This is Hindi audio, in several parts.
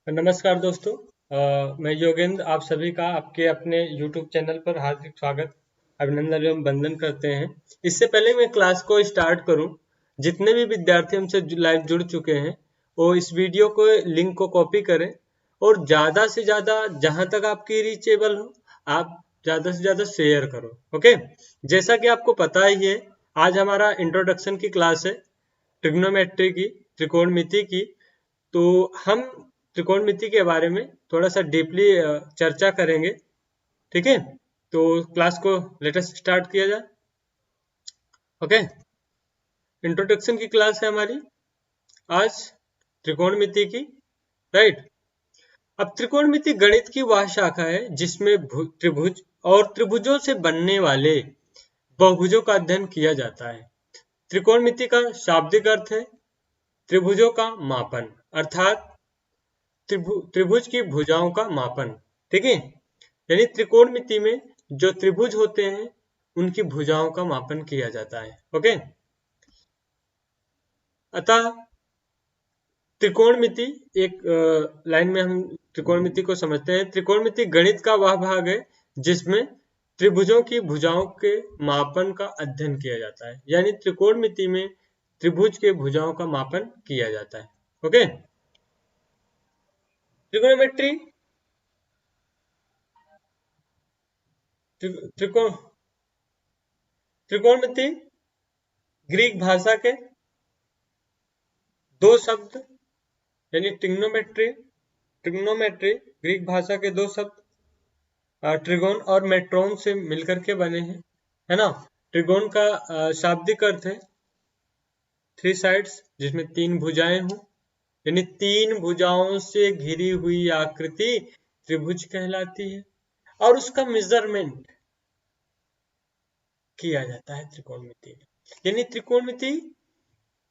नमस्कार दोस्तों। मैं योगेंद्र आप सभी का आपके अपने YouTube चैनल पर हार्दिक स्वागत अभिनंदन एवं वंदन करते हैं। इससे पहले मैं क्लास को स्टार्ट करूं, जितने भी विद्यार्थी हमसे लाइव जुड़ चुके हैं वो इस वीडियो को लिंक को कॉपी करें और ज़्यादा से ज़्यादा जहां तक आपकी रीचेबल हो आप ज़्यादा से ज़्यादा शेयर करो। ओके, जैसा कि आपको पता ही है, आज हमारा इंट्रोडक्शन की क्लास है ट्रिग्नोमेट्री की, त्रिकोणमिति की। तो हम त्रिकोणमिति के बारे में थोड़ा सा डीपली चर्चा करेंगे। ठीक है, तो क्लास को लेटेस्ट स्टार्ट किया जाए। ओके, इंट्रोडक्शन की क्लास है हमारी आज त्रिकोणमिति की। राइट, अब त्रिकोणमिति गणित की वह शाखा है जिसमें त्रिभुज और त्रिभुजों से बनने वाले बहुभुजों का अध्ययन किया जाता है। त्रिकोणमिति का शाब्दिक अर्थ है त्रिभुजों का मापन, अर्थात त्रिभुज की भुजाओं का मापन। ठीक है, यानी त्रिकोणमिति में जो त्रिभुज होते हैं उनकी भुजाओं का मापन किया जाता है। ओके, अतः त्रिकोणमिति एक लाइन में हम त्रिकोणमिति को समझते हैं। त्रिकोणमिति गणित का वह भाग है जिसमें त्रिभुजों की भुजाओं के मापन का अध्ययन किया जाता है, यानी त्रिकोणमिति में त्रिभुज के भुजाओं का मापन किया जाता है। ओके, त्रिकोणमिति त्रिकोण त्रिकोणमिति ग्रीक भाषा के दो शब्द यानी ट्रिग्नोमेट्री ग्रीक भाषा के दो शब्द ट्रिगोन और मेट्रोन से मिलकर के बने हैं, है ना। ट्रिगोन का शाब्दिक अर्थ है थ्री साइड्स, जिसमें तीन भुजाएं हों, यानी तीन भुजाओं से घिरी हुई आकृति त्रिभुज कहलाती है और उसका मेजरमेंट किया जाता है त्रिकोणमिति में। यानी त्रिकोणमिति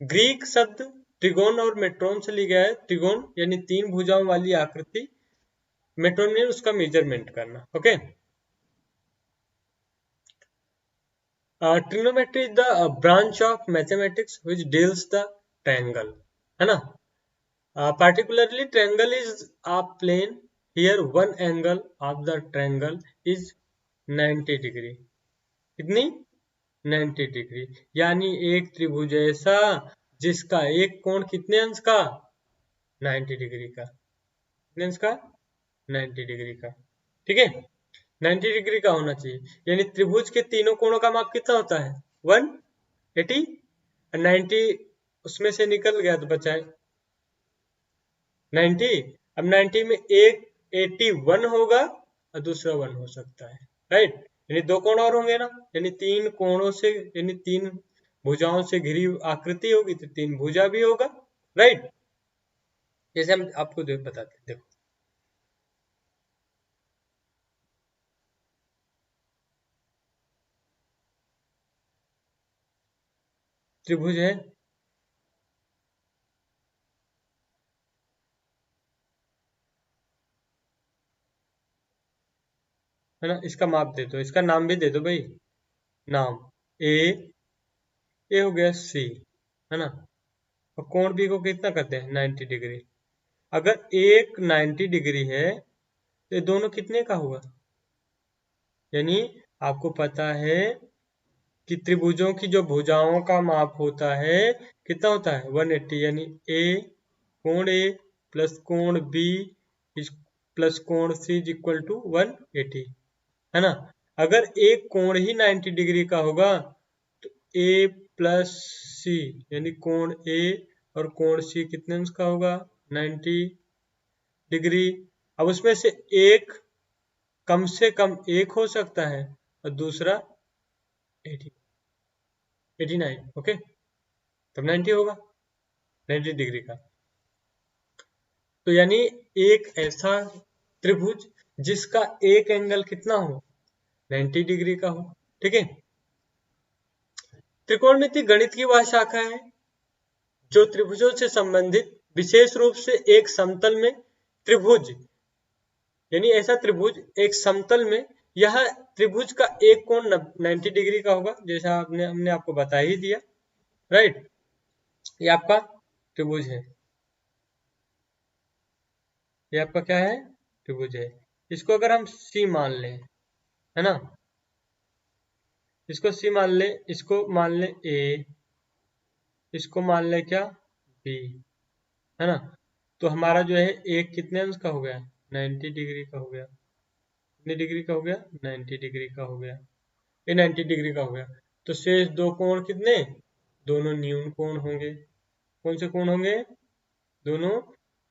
ग्रीक शब्द ट्रिगोन और मेट्रोन से लिया गया है। ट्रिगोन यानी तीन भुजाओं वाली आकृति, मेट्रोन ने उसका मेजरमेंट करना। Okay, trigonometry is the branch of mathematics which deals the triangle, है ना। Particularly triangle is a plane, here one angle of the triangle is 90 degree. कितनी? 90 डिग्री, यानी एक त्रिभुज ऐसा जिसका एक कोण कितने अंश का? 90 डिग्री का। कितने अंश का? 90 डिग्री का। ठीक है, 90 डिग्री का होना चाहिए, यानी त्रिभुज के तीनों कोणों का माप कितना होता है? 180। 90 उसमें से निकल गया तो बचा है 90। अब 90 में एक 81 होगा और दूसरा 1 हो सकता है। राइट, यानी दो कोण और होंगे ना, यानी तीन कोणों से, यानी तीन भुजाओं से घिरी आकृति होगी तो तीन भुजा भी होगा। राइट, जैसे हम आपको बताते हैं, देखो त्रिभुज है, है ना। इसका माप दे दो, इसका नाम भी दे दो भाई, नाम ए हो गया सी, है ना। और कोण बी को कितना करते हैं? 90 डिग्री। अगर एक 90 डिग्री है तो ये दोनों कितने का हुआ? यानी आपको पता है कि त्रिभुजों की जो भुजाओं का माप होता है कितना होता है? 180, यानी ए कोण ए प्लस कोण बी प्लस कोण सी इज इक्वल टू 180, है ना। अगर एक कोण ही 90 डिग्री का होगा तो ए प्लस सी यानी कोण ए और कोण सी कितने अंश का होगा? 90 डिग्री। अब उसमें से एक कम से कम एक हो सकता है और दूसरा 89। ओके, तब 90 होगा 90 डिग्री का। तो यानी एक ऐसा त्रिभुज जिसका एक एंगल कितना हो? 90 डिग्री का हो। ठीक है, त्रिकोणमिति गणित की वह शाखा है जो त्रिभुजों से संबंधित विशेष रूप से एक समतल में त्रिभुज, यानी ऐसा त्रिभुज एक समतल में, यह त्रिभुज का एक कोण 90 डिग्री का होगा, जैसा हमने आपको बता ही दिया। राइट, ये आपका त्रिभुज है। ये आपका क्या है, त्रिभुज है। इसको अगर हम सी मान लें, है ना, इसको सी मान लें, इसको मान लें ए, इसको मान लें क्या, बी, है ना, तो हमारा जो है एक कितने अंश का हो गया, 90 डिग्री का हो गया। कितने डिग्री का हो गया, 90 डिग्री का हो गया। ये 90 डिग्री का हो गया। तो शेष दो कोण कितने, दोनों न्यून कोण होंगे। कौन से कोण होंगे, दोनों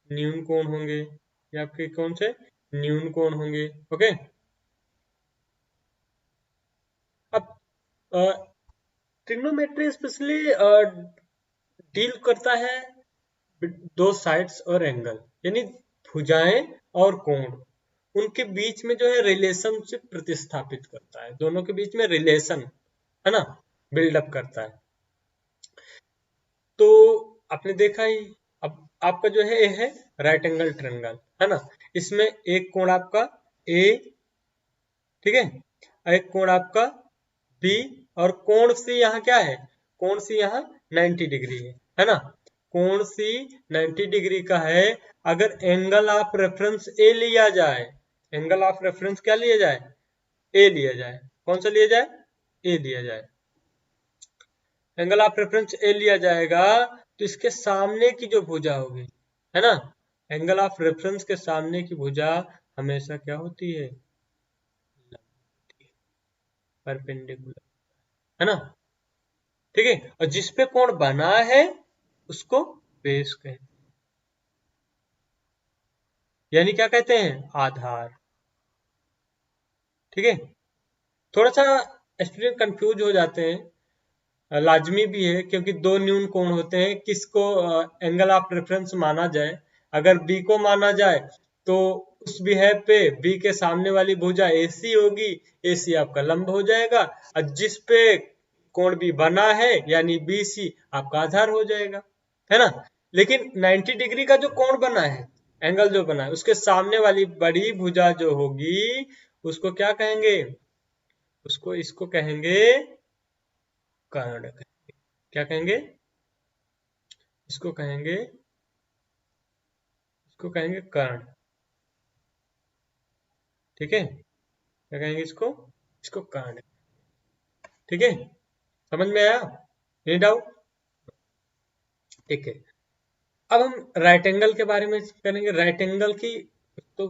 न्यून कोण होंगे। ये आपके कौन से, न्यून कोण होंगे। ओके, अब ट्रिग्नोमेट्री स्पेशली डील करता है दो साइड्स और एंगल, यानी भुजाएं और कोण, उनके बीच में जो है रिलेशनशिप प्रतिस्थापित करता है, दोनों के बीच में रिलेशन, है ना, बिल्डअप करता है। तो आपने देखा ही, अब आपका जो है ये है राइट एंगल ट्रायंगल, है ना, इसमें एक कोण आपका ए, ठीक है, एक कोण आपका बी, और कोण सी यहाँ क्या है, कोण सी यहाँ 90 डिग्री है ना, कोण सी 90 डिग्री का है। अगर एंगल ऑफ रेफरेंस ए लिया जाए, एंगल ऑफ रेफरेंस क्या लिया जाए, ए लिया जाए, कौन सा लिया जाए, ए लिया जाए, एंगल ऑफ रेफरेंस ए लिया जाएगा, तो इसके सामने की जो भुजा होगी, है ना, एंगल ऑफ रेफरेंस के सामने की भुजा हमेशा क्या होती है, परपेंडिकुलर, है ना, ठीक है, और जिस पे कोण बना है उसको बेस कहते हैं, यानी क्या कहते हैं, आधार। ठीक है, थोड़ा सा स्टूडेंट कंफ्यूज हो जाते हैं, लाजमी भी है, क्योंकि दो न्यून कोण होते हैं, किसको एंगल ऑफ रेफरेंस माना जाए। अगर बी को माना जाए तो उस बिहेव पे बी के सामने वाली भुजा एसी होगी, एसी आपका लंब हो जाएगा, और जिस पे कोण भी बना है यानी बीसी आपका आधार हो जाएगा, है ना। लेकिन 90 डिग्री का जो कोण बना है, एंगल जो बना है, उसके सामने वाली बड़ी भुजा जो होगी उसको क्या कहेंगे, उसको इसको कहेंगे कर्ण। क्या कहेंगे, इसको कहेंगे, इसको कहेंगे कर्ण। ठीक है, क्या कहेंगे इसको, इसको कर्ण। ठीक है, समझ में आया, एनी डाउट। ठीक है, अब हम राइट एंगल के बारे में करेंगे। राइट एंगल की तो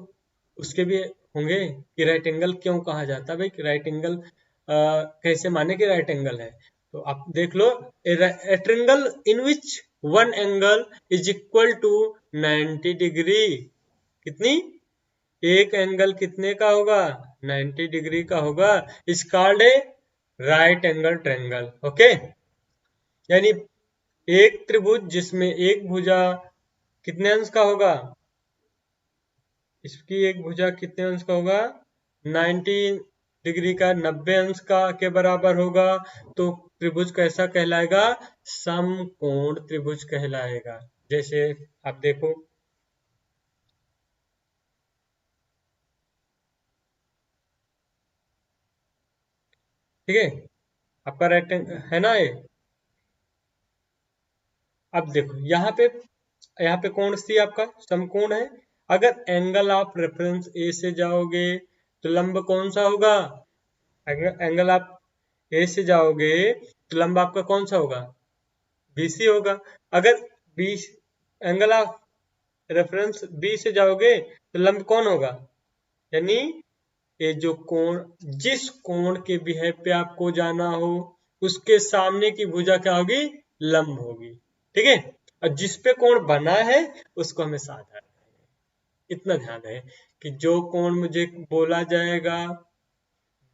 उसके भी होंगे कि राइट एंगल क्यों कहा जाता है, भाई राइट एंगल कैसे माने कि राइट एंगल है। तो आप देख लो, a triangle in which one angle is equal to 90 degree. कितनी, एक एंगल कितने का होगा, 90 डिग्री का होगा, is called a right angle triangle. Okay, यानी एक त्रिभुज जिसमें एक भुजा कितने अंश का होगा, इसकी एक भुजा कितने अंश का होगा, 90 डिग्री का 90 अंश का के बराबर होगा, तो त्रिभुज कैसा कहलाएगा, समकोण त्रिभुज कहलाएगा। जैसे आप देखो, ठीक है, आपका राइट है ना ये। अब देखो यहाँ पे कौन सी आपका समकोण है। अगर एंगल ऑफ रेफरेंस ए से जाओगे तो लंब कौन सा होगा, एंगल आप ए से जाओगे तो लंब आपका कौन सा होगा, बीसी होगा। अगर B, angle of reference B से जाओगे तो लंब कौन होगा, यानी ये जो कोण, जिस कोण के बिहेव पे आपको जाना हो उसके सामने की भुजा क्या होगी, लंब होगी। ठीक है, और जिस पे कोण बना है उसको हमें आधार, इतना ध्यान है कि जो कोण मुझे बोला जाएगा,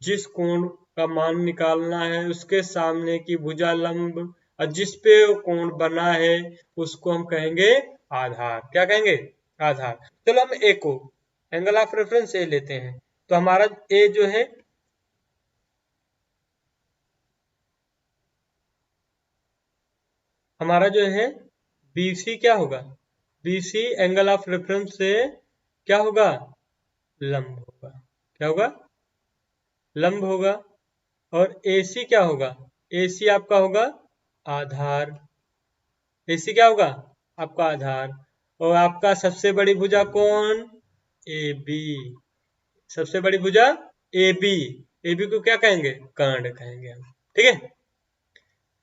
जिस कोण का मान निकालना है उसके सामने की भुजा लंब, और जिस पे कोण बना है उसको हम कहेंगे आधार। क्या कहेंगे, आधार। चलो हम ए को एंगल ऑफ रेफरेंस ए लेते हैं, तो हमारा ए जो है, हमारा जो है बीसी क्या होगा, बीसी एंगल ऑफ रेफरेंस से क्या होगा, लंब होगा। क्या होगा, लंब होगा। और एसी क्या होगा, एसी आपका होगा आधार। एसी क्या होगा, आपका आधार। और आपका सबसे बड़ी भुजा कौन? A B. सबसे बड़ी भुजा ए बी। ए बी को क्या कहेंगे? कर्ण कहेंगे हम। ठीक है,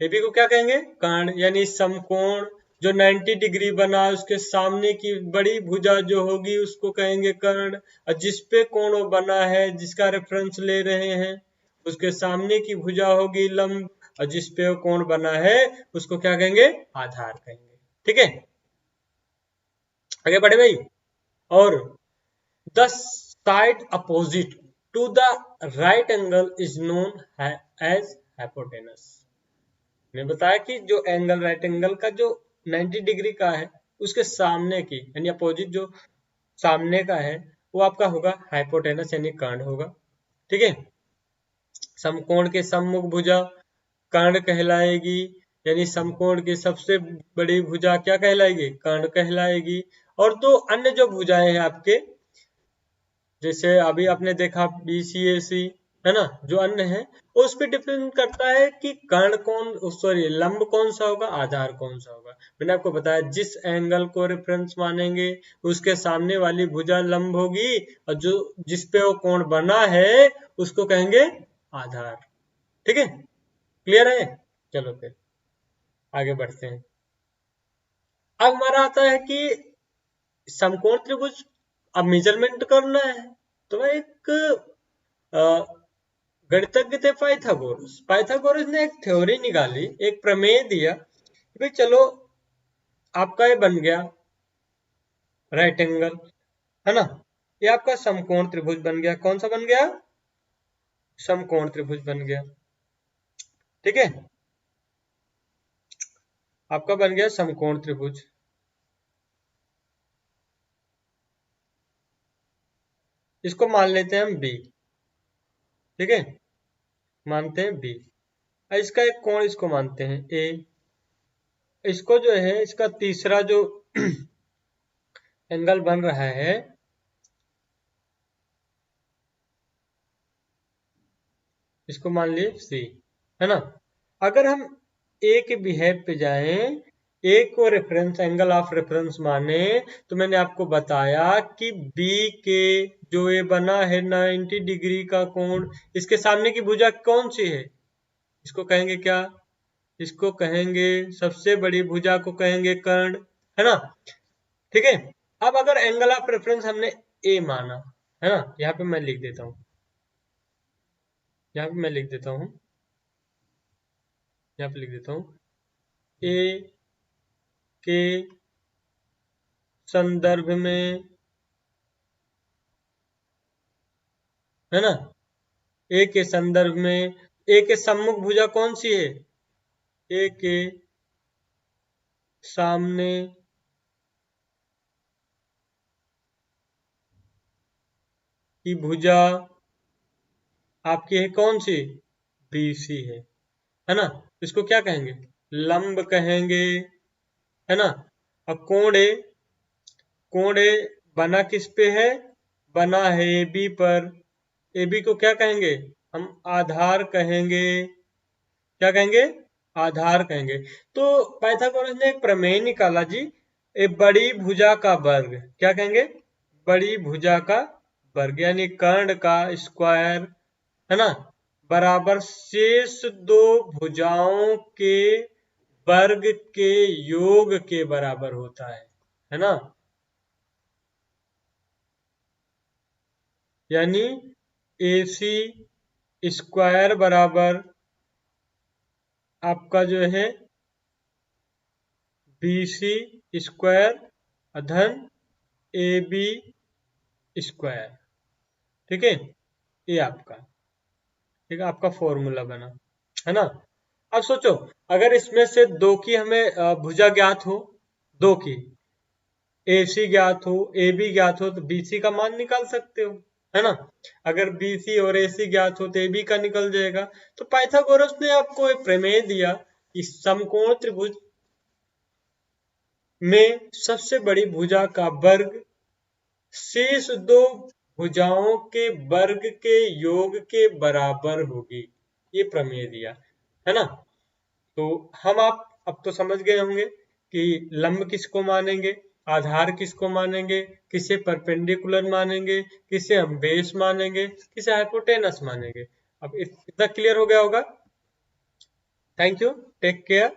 ए बी को क्या कहेंगे? कर्ण। यानी समकोण जो 90 डिग्री बना उसके सामने की बड़ी भुजा जो होगी उसको कहेंगे कर्ण। और जिस पे कोण बना है, जिसका रेफरेंस ले रहे हैं, उसके सामने की भुजा होगी लंब, और जिस पे वो कोण बना है उसको क्या कहेंगे? आधार कहेंगे। ठीक है, आगे बढ़े भाई। और the side opposite to the right angle is known as hypotenuse. ने बताया कि जो एंगल राइट एंगल का जो 90 डिग्री का है उसके सामने की यानी अपोजिट जो सामने का है वो आपका होगा हाइपोटेनस यानी कर्ण होगा। ठीक है, समकोण के सम्मुख भुजा कर्ण कहलाएगी, यानी समकोण की सबसे बड़ी भुजा क्या कहलाएगी? कर्ण कहलाएगी। और दो अन्य जो भुजाएं हैं आपके, जैसे अभी आपने देखा BCAC है ना, जो अन्य है उस पर डिपेंड करता है कि कर्ण कौन, सॉरी लंब कौन सा होगा, आधार कौन सा होगा। मैंने आपको बताया जिस एंगल को रेफरेंस मानेंगे उसके सामने वाली भुजा लंब होगी, और जो जिस पे वो कोण बना है उसको कहेंगे आधार। ठीक है, क्लियर है? चलो फिर आगे बढ़ते हैं। अब हमारा आता है कि समकोण त्रिभुज अब मेजरमेंट करना है। तो एक गणितज्ञ थे पाइथागोरस। पाइथागोरस ने एक थ्योरी निकाली, एक प्रमेय दिया कि भाई चलो आपका ये बन गया राइट एंगल, है ना, ये आपका समकोण त्रिभुज बन गया। कौन सा बन गया? समकोण त्रिभुज बन गया। ठीक है, आपका बन गया समकोण त्रिभुज। इसको मान लेते हैं हम बी। ठीक है, मानते हैं बी। इसका एक कोण इसको मानते हैं ए। इसको जो है इसका तीसरा जो एंगल बन रहा है इसको मान लिए सी, है ना। अगर हम ए के बिहेव पे जाएं, ए को रेफरेंस एंगल ऑफ रेफरेंस माने, तो मैंने आपको बताया कि बी के जो ये बना है 90 डिग्री का कोण, इसके सामने की भुजा कौन सी है? इसको कहेंगे क्या? इसको कहेंगे सबसे बड़ी भुजा को कहेंगे कर्ण, है ना। ठीक है, अब अगर एंगल ऑफ रेफरेंस हमने ए माना, है ना, यहाँ पे मैं लिख देता हूँ, यहाँ पे मैं लिख देता हूँ, यहाँ पे लिख देता हूँ ए के संदर्भ में, है ना, ए के संदर्भ में ए के सम्मुख भुजा कौन सी है? ए के सामने की भुजा आपकी है कौन सी? BC है ना। इसको क्या कहेंगे? लंब कहेंगे, है ना। अब कोण ए बना किस पे है? बना है AB पर। AB को क्या कहेंगे? हम आधार कहेंगे। क्या कहेंगे? आधार कहेंगे। तो पाइथागोरस ने एक प्रमेय निकाला जी, एक बड़ी भुजा का वर्ग, क्या कहेंगे? बड़ी भुजा का वर्ग यानी कर्ण का स्क्वायर, है ना, बराबर शेष दो भुजाओं के वर्ग के योग के बराबर होता है ना। यानी AC स्क्वायर बराबर आपका जो है BC स्क्वायर धन AB स्क्वायर। ठीक है, ये आपका, ठीक है, आपका फॉर्मूला बना, है ना। अब सोचो अगर इसमें से दो की हमें भुजा ज्ञात हो, दो की AC ज्ञात हो, AB ज्ञात हो, तो BC का मान निकाल सकते हो, है ना। अगर BC और AC ज्ञात हो तो AB का निकल जाएगा। तो पाइथागोरस ने आपको एक प्रमेय दिया कि समकोण त्रिभुज में सबसे बड़ी भुजा का वर्ग शेष दो भुजाओं के वर्ग के योग के बराबर होगी, ये प्रमेय दिया, है ना। तो हम आप अब तो समझ गए होंगे कि लंब किसको मानेंगे, आधार किसको मानेंगे, किसे परपेंडिकुलर मानेंगे, किसे हम बेस मानेंगे, किसे हाइपोटेनस मानेंगे। अब इतना क्लियर हो गया होगा। Thank you, take care.